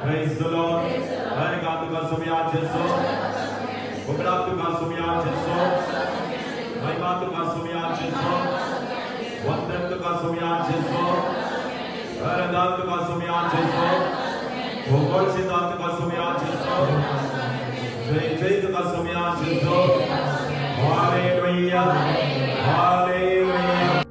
Praise the Lord. Dhन्यवाद तुका सुमिया जेसो. उपराम तुका सुमिया जेसो. महिमा तुका सुमिया जेसो. वंदन तुका सुमिया जेसो. आराधना तुका सुमिया जेसो. भोगोलशिता तुका सुमिया जेसो. जय तुका सुमिया जेसो. Hallelujah. Hallelujah.